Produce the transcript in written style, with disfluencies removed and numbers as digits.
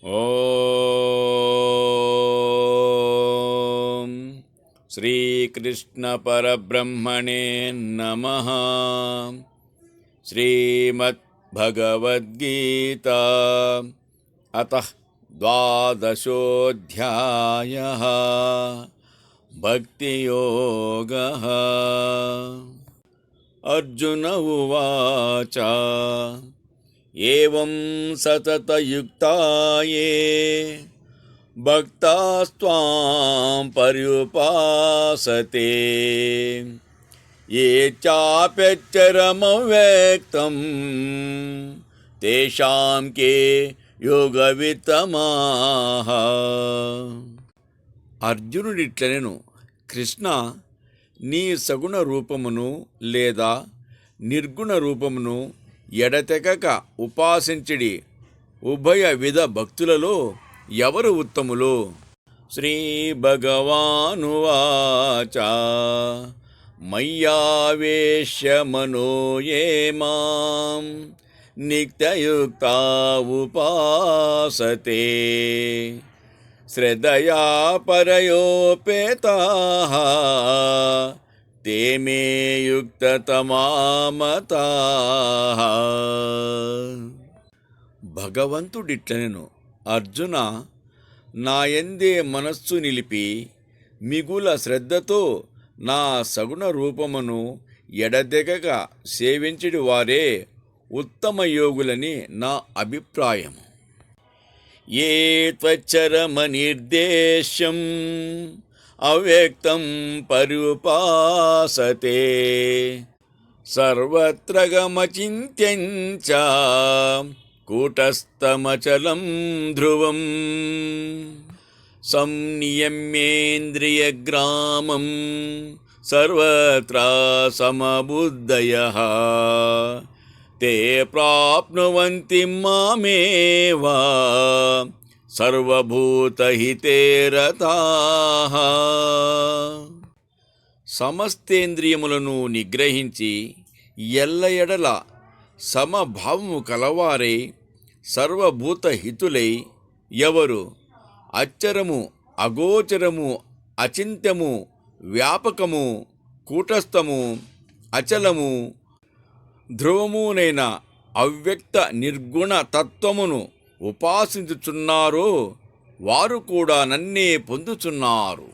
ఓం శ్రీకృష్ణ పరబ్రహ్మణే నమః. శ్రీమద్భగవద్గీత అతః ద్వాదశోऽధ్యాయః. భక్తియోగః. అర్జున ఉవాచ ఏవం సతతయుక్తా యే భక్తాస్త్వాం పర్యుపాసతే ఏ చాప్యక్షరమవ్యక్తం తేషాం కే యోగవిత్తమాః. అర్జునుడిట్లనెను, కృష్ణ, నీ సగుణ రూపమును లేదా నిర్గుణ రూపమును ఎడతెగక ఉపాసించడి ఉభయ విధ భక్తులలో ఎవరు ఉత్తములు? శ్రీ భగవానువాచ మయ్యావేశ్య మనో యే మాం నిత్యయుక్తా ఉపాసతే శ్రద్ధయా పరయోపేతాః తే మే యుక్తతమా మతాః. భగవంతుడిట్లనెను, అర్జున, నాయందే మనస్సు నిలిపి మిగుల శ్రద్ధతో నా సగుణ రూపమును ఎడదెగక సేవించడి వారే ఉత్తమ యోగులని నా అభిప్రాయము. ఏ త్వచ్చరమనిర్దేశ్యం అవ్యక్తం పర్యుపాసతే సర్వత్ర గమచింత్యం చ కూటస్థమచలం ధ్రువం సంనియమ్యేంద్రియగ్రామం సర్వత్రా సమబుద్ధయః తే ప్రాప్నువంతి మామేవ సర్వభూతహితే రతాః. సమస్తేంద్రియములను నిగ్రహించి ఎల్లయడల సమభావము కలవారై సర్వభూతహితులై ఎవరు అచ్చరము, అగోచరము, అచింత్యము, వ్యాపకము, కూటస్థము, అచలము, ధ్రువమునైన అవ్యక్త నిర్గుణ తత్వమును ఉపాసించుచున్నారో వారు కూడా నన్నే పొందుచున్నారు.